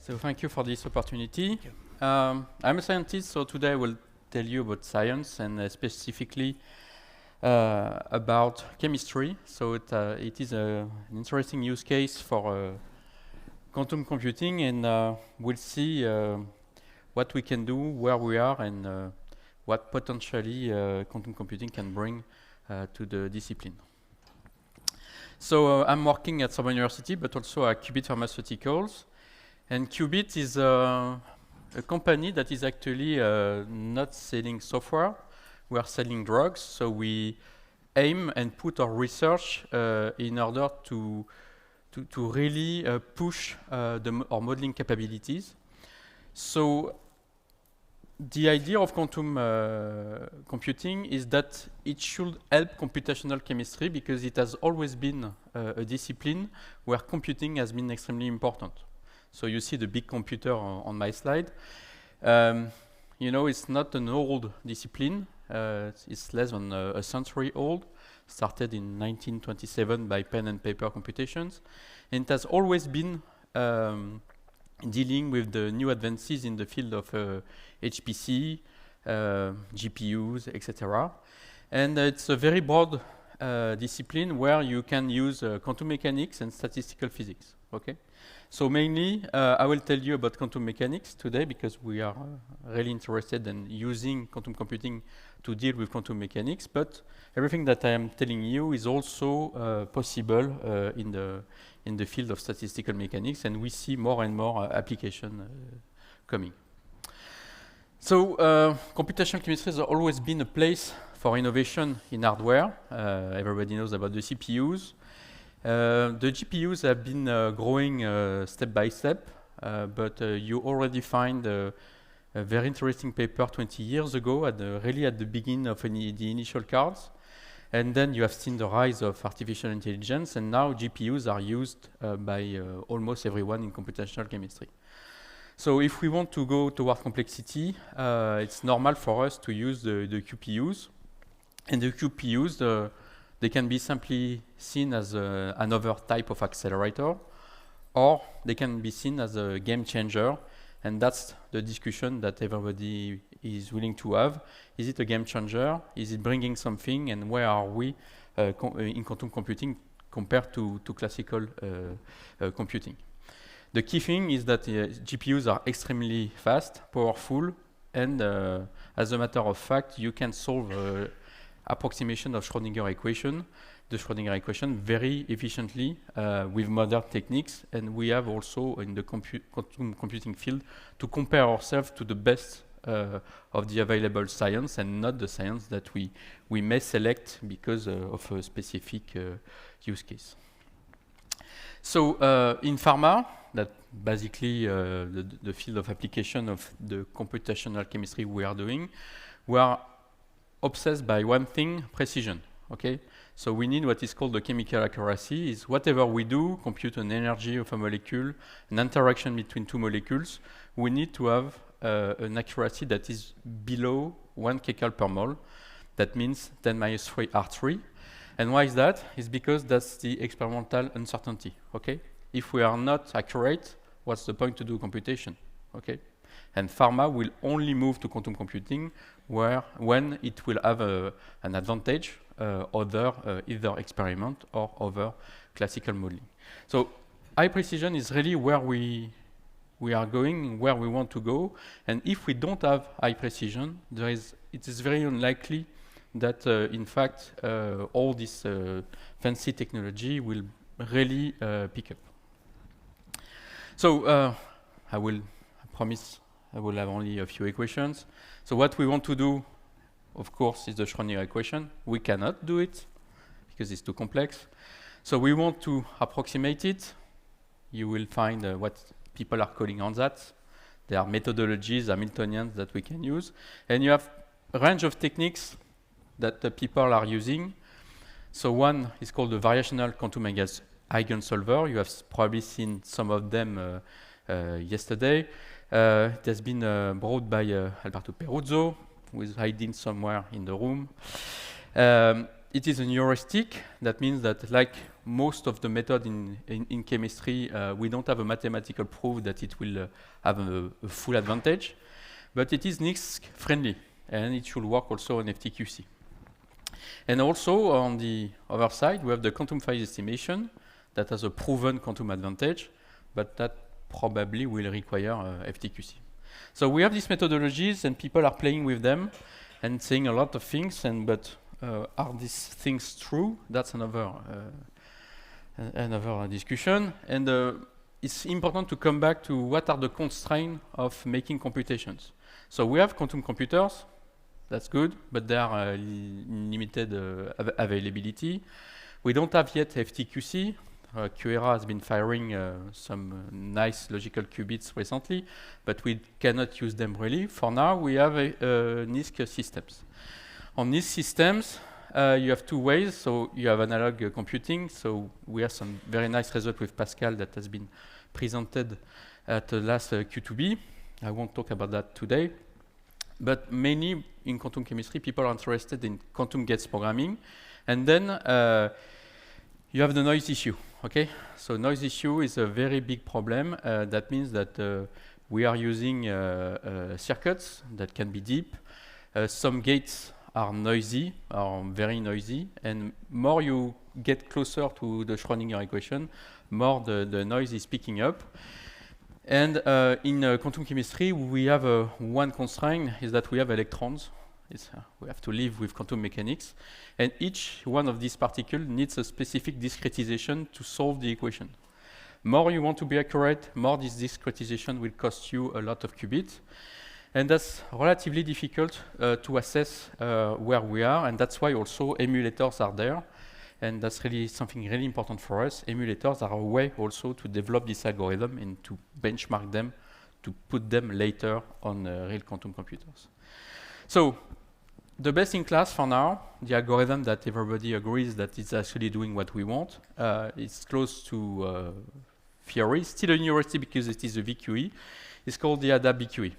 So thank you for this opportunity. I'm a scientist, so today I will tell you about science and specifically about chemistry. So it is an interesting use case for quantum computing, and we'll see what we can do, where we are, and what potentially quantum computing can bring to the discipline. So I'm working at Sorbonne University, but also at Qubit Pharmaceuticals. And Qubit is a company that is actually not selling software. We are selling drugs. So we aim and put our research in order to really push our modeling capabilities. So the idea of quantum computing is that it should help computational chemistry because it has always been a discipline where computing has been extremely important. So you see the big computer on my slide. You know, it's not an old discipline. It's less than a century old. Started in 1927 by pen and paper computations. And it has always been dealing with the new advances in the field of HPC, GPUs, etc. And it's a very broad discipline where you can use quantum mechanics and statistical physics. Okay? So mainly, I will tell you about quantum mechanics today because we are really interested in using quantum computing to deal with quantum mechanics. But everything that I am telling you is also possible in the field of statistical mechanics, and we see more and more application coming. So computational chemistry has always been a place for innovation in hardware. Everybody knows about the CPUs. The GPUs have been growing step by step, but you already find a very interesting paper 20 years ago, really at the beginning of the initial cards. And then you have seen the rise of artificial intelligence, and now GPUs are used by almost everyone in computational chemistry. So if we want to go toward complexity, it's normal for us to use the QPUs. And the QPUs, they can be simply seen as another type of accelerator, or they can be seen as a game changer, and that's the discussion that everybody is willing to have. Is it a game changer? Is it bringing something, and where are we in quantum computing compared to classical computing? The key thing is that GPUs are extremely fast, powerful, and as a matter of fact, you can solve approximation of Schrödinger equation, the Schrödinger equation, very efficiently with modern techniques. And we have also in the quantum computing field to compare ourselves to the best of the available science and not the science that we may select because of a specific use case. So in pharma, that basically the field of application of the computational chemistry we are doing, we are obsessed by one thing, precision. Okay, so we need what is called the chemical accuracy. Is whatever we do, compute an energy of a molecule, an interaction between two molecules, we need to have an accuracy that is below 1 kcal per mole. That means 10⁻³ R3. And why is that? It's because that's the experimental uncertainty. Okay, if we are not accurate, what's the point to do computation? Okay. And pharma will only move to quantum computing when it will have an advantage over either experiment or over classical modeling. So high precision is really where we are going, where we want to go. And if we don't have high precision, it is very unlikely that, in fact, all this fancy technology will really pick up. So I promise I will have only a few equations. So what we want to do, of course, is the Schrödinger equation. We cannot do it because it's too complex. So we want to approximate it. You will find what people are calling ansatz. There are methodologies, Hamiltonians, that we can use. And you have a range of techniques that the people are using. So one is called the variational quantum eigensolver. You have probably seen some of them yesterday. It has been brought by Alberto Peruzzo, who is hiding somewhere in the room. It is a heuristic. That means that, like most of the method in chemistry, we don't have a mathematical proof that it will have a full advantage, but it is NISQ friendly, and it should work also on FTQC. And also on the other side, we have the quantum phase estimation that has a proven quantum advantage, but that probably will require FTQC. So we have these methodologies, and people are playing with them and saying a lot of things, but are these things true? That's another discussion. And it's important to come back to what are the constraints of making computations. So we have quantum computers. That's good, but they are limited availability. We don't have yet FTQC. QERA has been firing some nice logical qubits recently, but we cannot use them really. For now, we have NISQ systems. On these systems, you have two ways. So you have analog computing. So we have some very nice result with Pascal that has been presented at the last Q2B. I won't talk about that today. But mainly in quantum chemistry, people are interested in quantum gates programming. And then you have the noise issue, okay? So noise issue is a very big problem. That means that we are using circuits that can be deep. Some gates are noisy, are very noisy. And more you get closer to the Schrödinger equation, more the noise is picking up. And in quantum chemistry, we have one constraint is that we have electrons. We have to live with quantum mechanics. And each one of these particles needs a specific discretization to solve the equation. More you want to be accurate, more this discretization will cost you a lot of qubits. And that's relatively difficult to assess where we are. And that's why also emulators are there. And that's really something really important for us. Emulators are a way also to develop this algorithm and to benchmark them, to put them later on real quantum computers. So the best in class for now, the algorithm that everybody agrees that it's actually doing what we want, it's close to theory, still a university because it is a VQE. It's called the ADAPT-BQE.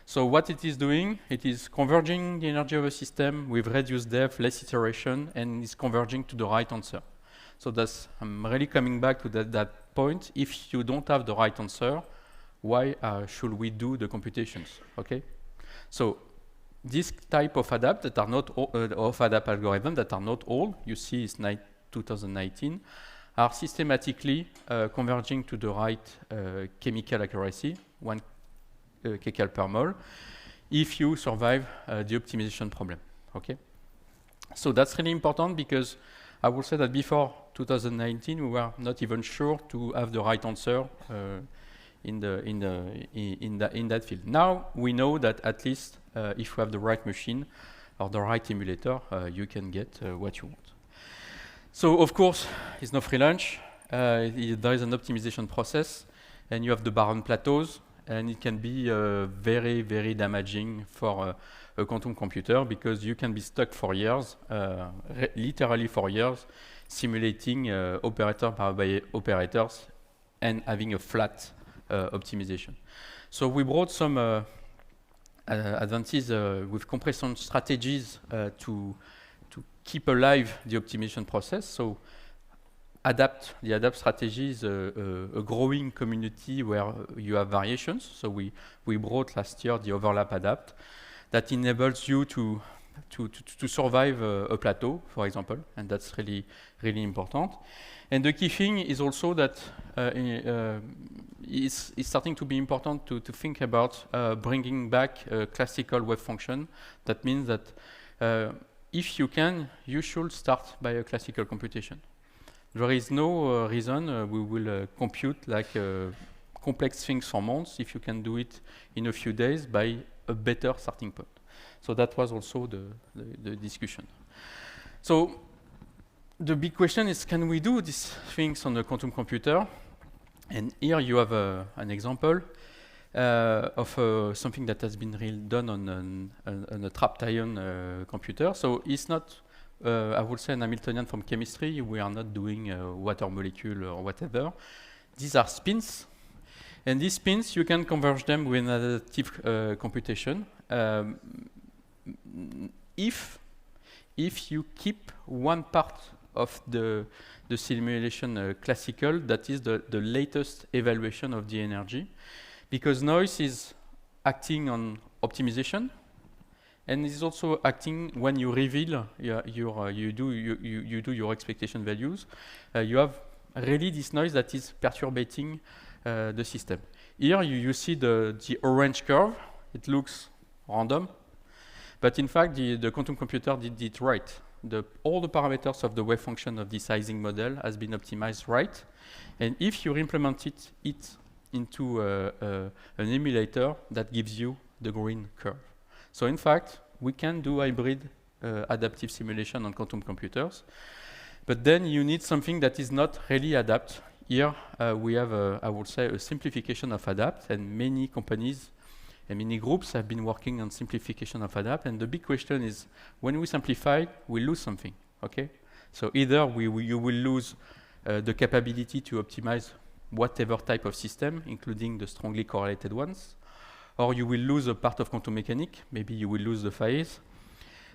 So what it is doing, it is converging the energy of a system with reduced depth, less iteration, and is converging to the right answer. So that's, I'm really coming back to that point. If you don't have the right answer, why should we do the computations, okay? So this type of ADAPT that are not of ADAPT algorithm that are not old, you see it's 2019, are systematically converging to the right chemical accuracy, 1 kcal per mole, if you survive the optimization problem, okay? So that's really important because I will say that before 2019, we were not even sure to have the right answer in that field. Now we know that at least if you have the right machine or the right emulator, you can get what you want. So of course, it's no free lunch. There is an optimization process, and you have the Baron plateaus, and it can be very, very damaging for a quantum computer because you can be stuck for years, literally for years, simulating operator by operators and having a flat optimization. So we brought some advances with compression strategies to keep alive the optimization process. So the ADAPT strategy is a growing community where you have variations. So we brought last year the overlap ADAPT that enables you to survive a plateau, for example, and that's really, really important. And the key thing is also that it's starting to be important to think about bringing back a classical wave function. That means that if you can, you should start by a classical computation. There is no reason we will compute like complex things for months if you can do it in a few days by a better starting point. So that was also the discussion. So the big question is, can we do these things on a quantum computer? And here you have an example of something that has been done on a trapped ion computer. So it's not I would say an Hamiltonian from chemistry. We are not doing water molecule or whatever. These are spins. And these spins, you can converge them with an additive computation. If you keep one part of the simulation classical, that is the latest evaluation of the energy, because noise is acting on optimization, and is also acting when you reveal you do your expectation values. You have really this noise that is perturbating the system. Here you see the orange curve. It looks random, but in fact the quantum computer did it right. All the parameters of the wave function of this Ising model has been optimized right, and if you implement it into an emulator, that gives you the green curve. So in fact, we can do hybrid adaptive simulation on quantum computers, but then you need something that is not really adapt. Here we have, I would say, a simplification of adapt, and many companies and many groups have been working on simplification of adapt. And the big question is, when we simplify, we lose something. Okay, so either you will lose the capability to optimize whatever type of system, including the strongly correlated ones, or you will lose a part of quantum mechanics. Maybe you will lose the phase,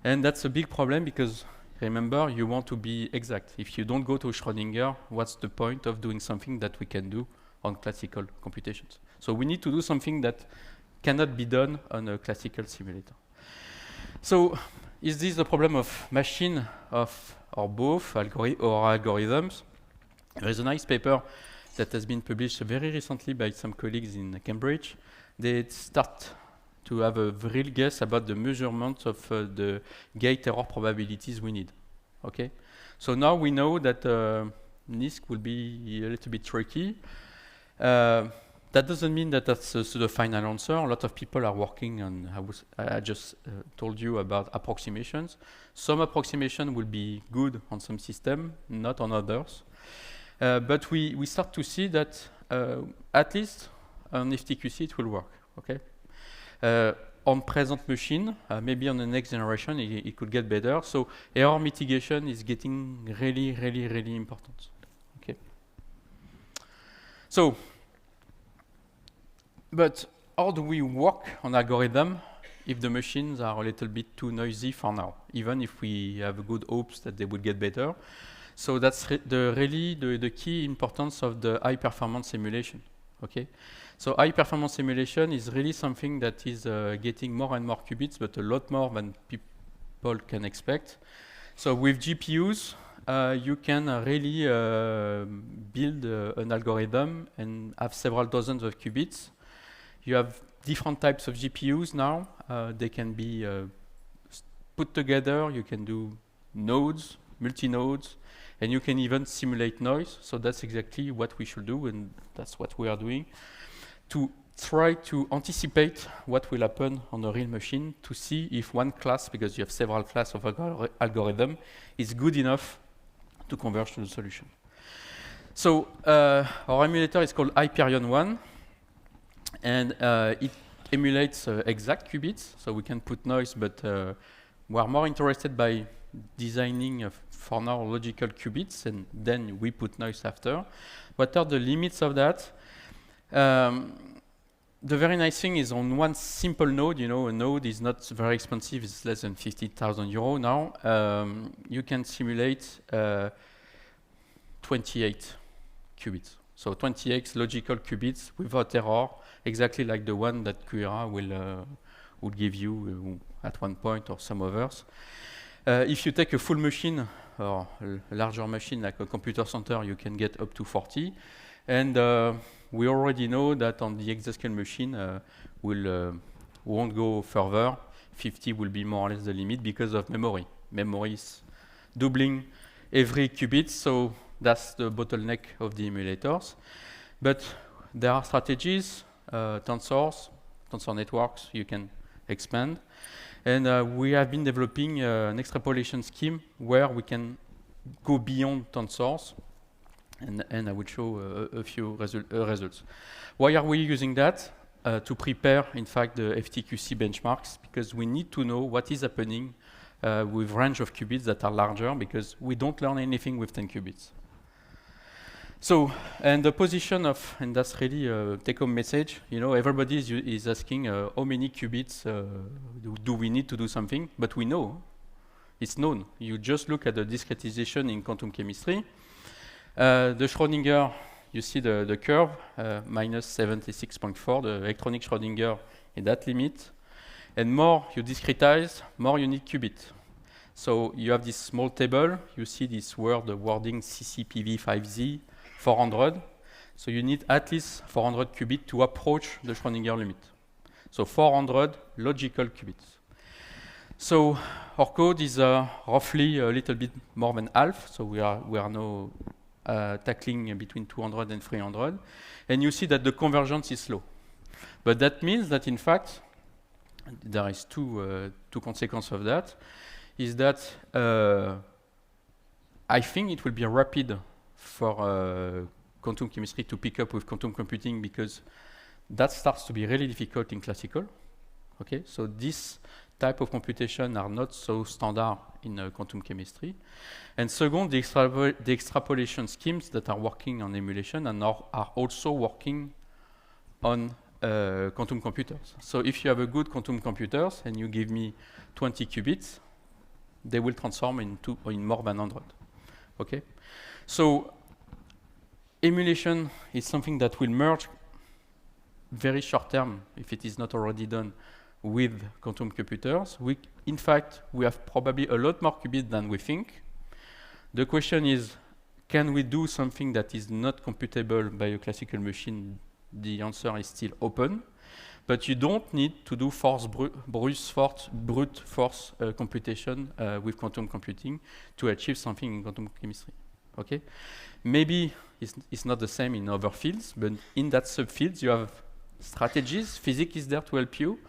and that's a big problem because remember, you want to be exact. If you don't go to Schrödinger, what's the point of doing something that we can do on classical computations? So we need to do something that cannot be done on a classical simulator. So is this the problem of machine or both algorithms? There is a nice paper that has been published very recently by some colleagues in Cambridge. They start to have a real guess about the measurement of the gate error probabilities we need. Okay, so now we know that NISQ will be a little bit tricky. That doesn't mean that that's the final answer. A lot of people are working on, I just told you about approximations. Some approximation will be good on some system, not on others. But we start to see that at least on FTQC it will work. Okay. On present machine, maybe on the next generation it could get better. So error mitigation is getting really, really, really important. Okay. So, but how do we work on algorithm if the machines are a little bit too noisy for now, even if we have good hopes that they would get better? So that's really the key importance of the high performance simulation. Okay, so high performance simulation is really something that is getting more and more qubits, but a lot more than people can expect. So with GPUs, you can really build an algorithm and have several dozens of qubits. You have different types of GPUs now. They can be put together. You can do nodes, multi-nodes, and you can even simulate noise. So that's exactly what we should do, and that's what we are doing, to try to anticipate what will happen on a real machine, to see if one class, because you have several classes of algorithm, is good enough to converge to the solution. So our emulator is called Hyperion 1, and it emulates exact qubits, so we can put noise, but we are more interested by designing for now logical qubits, and then we put noise after. What are the limits of that? The very nice thing is on one simple node, you know, a node is not very expensive, it's less than 50,000 euros now. You can simulate 28 qubits. So 28 logical qubits without error, exactly like the one that QERA will give you at one point or some others. If you take a full machine or a larger machine like a computer center, you can get up to 40. And we already know that on the exascale machine, we won't go further. 50 will be more or less the limit because of memory. Memory is doubling every qubit, so that's the bottleneck of the emulators. But there are strategies, tensors, tensor networks, you can expand. And we have been developing an extrapolation scheme where we can go beyond tensors. And I will show a few results. Why are we using that? To prepare, in fact, the FTQC benchmarks, because we need to know what is happening with range of qubits that are larger, because we don't learn anything with 10 qubits. So, and the position of, and that's really a take-home message, you know, everybody is asking how many qubits do we need to do something, but we know. It's known. You just look at the discretization in quantum chemistry. The Schrödinger, you see the curve, minus 76.4, the electronic Schrödinger in that limit. And more you discretize, more you need qubit. So you have this small table. You see this wording CCPV5Z 400. So you need at least 400 qubits to approach the Schrödinger limit. So 400 logical qubits. So our code is roughly a little bit more than half. So we are now tackling between 200 and 300. And you see that the convergence is slow. But that means that in fact, there is two consequences of that. Is that I think it will be rapid for quantum chemistry to pick up with quantum computing, because that starts to be really difficult in classical. Okay, so this type of computation are not so standard in quantum chemistry. And second, the extrapolation schemes that are working on emulation and are also working on quantum computers. So if you have a good quantum computers and you give me 20 qubits, they will transform in more than 100. Okay, so emulation is something that will merge very short term, if it is not already done, with quantum computers. In fact, we have probably a lot more qubits than we think. The question is, can we do something that is not computable by a classical machine? The answer is still open. But you don't need to do brute force computation with quantum computing to achieve something in quantum chemistry. Okay, maybe it's not the same in other fields, but in that subfields you have strategies. Physics is there to help you.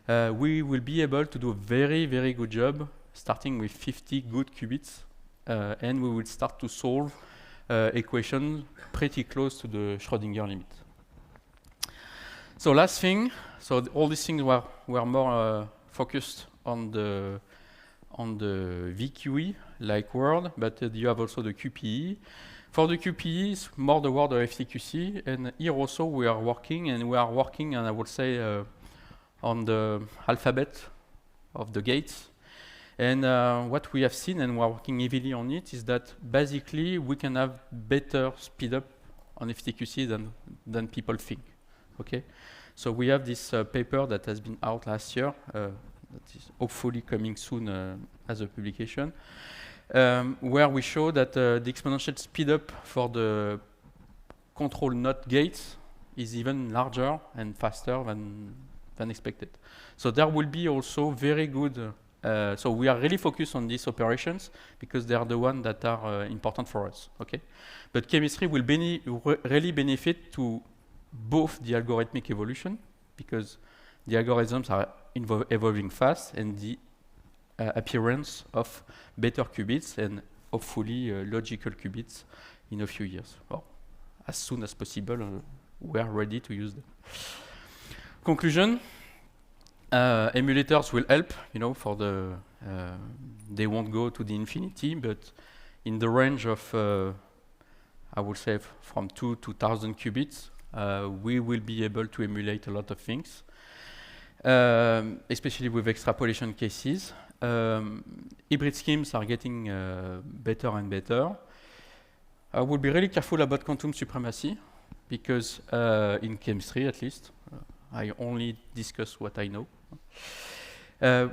We will be able to do a very, very good job, starting with 50 good qubits, and we will start to solve equations pretty close to the Schrödinger limit. So last thing, so all these things were more focused on the VQE like word, but you have also the QPE. For the QPE, it's more the word of FTQC, and here also we are working, and I would say on the alphabet of the gates. And what we have seen, and we are working heavily on it, is that basically we can have better speed up on FTQC than people think. Okay, so we have this paper that has been out last year, that is hopefully coming soon as a publication, where we show that the exponential speed up for the control NOT gates is even larger and faster than expected. So there will be also very good. So we are really focused on these operations because they are the ones that are important for us. Okay, but chemistry will really benefit to both the algorithmic evolution, because the algorithms are evolving fast, and the appearance of better qubits and hopefully logical qubits in a few years. Well, as soon as possible, we are ready to use them. Conclusion: emulators will help, for the they won't go to the infinity, but in the range of I would say from 2 to 1,000 qubits. We will be able to emulate a lot of things, especially with extrapolation cases. Hybrid schemes are getting better and better. I will be really careful about quantum supremacy, because in chemistry, at least, I only discuss what I know.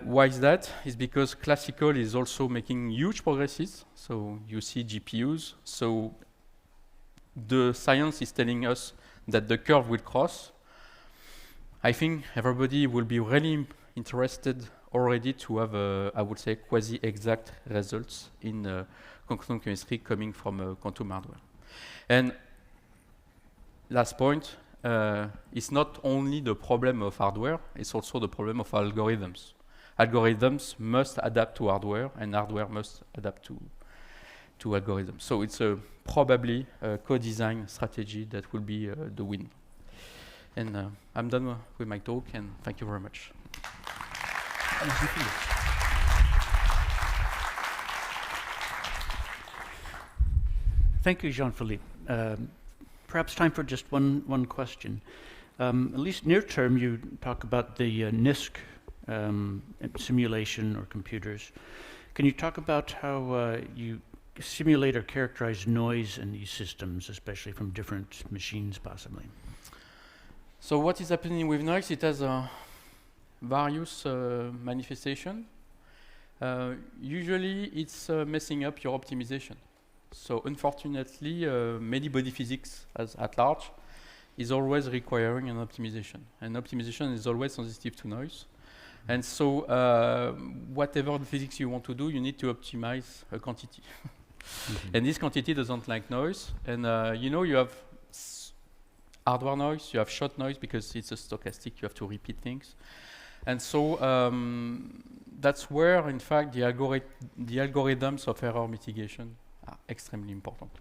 Why is that? It's because classical is also making huge progresses. So you see GPUs. So the science is telling us that the curve will cross. I think everybody will be really interested already to have, I would say, quasi-exact results in quantum chemistry coming from quantum hardware. And last point, it's not only the problem of hardware, it's also the problem of algorithms. Algorithms must adapt to hardware, and hardware must adapt to algorithms. So it's probably a co-design strategy that will be the win. And I'm done with my talk, and thank you very much. Thank you, Jean-Philippe. Perhaps time for just one question. At least near term, you talk about the NISQ simulation or computers. Can you talk about how you simulate or characterize noise in these systems, especially from different machines, possibly? So what is happening with noise? It has various manifestation. Usually, it's messing up your optimization. So unfortunately, many body physics at large is always requiring an optimization. And optimization is always sensitive to noise. And so whatever the physics you want to do, you need to optimize a quantity. And this quantity doesn't like noise. And you know, you have hardware noise, you have shot noise because it's a stochastic, you have to repeat things. And so that's where, in fact, the algorithms of error mitigation are extremely important.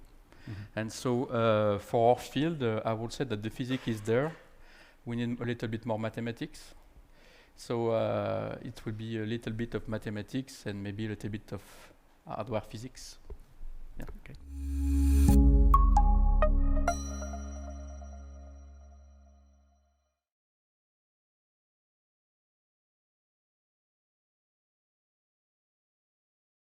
And so for our field, I would say that the physics is there. We need a little bit more mathematics. So it will be a little bit of mathematics and maybe a little bit of hardware physics. Yeah. Okay.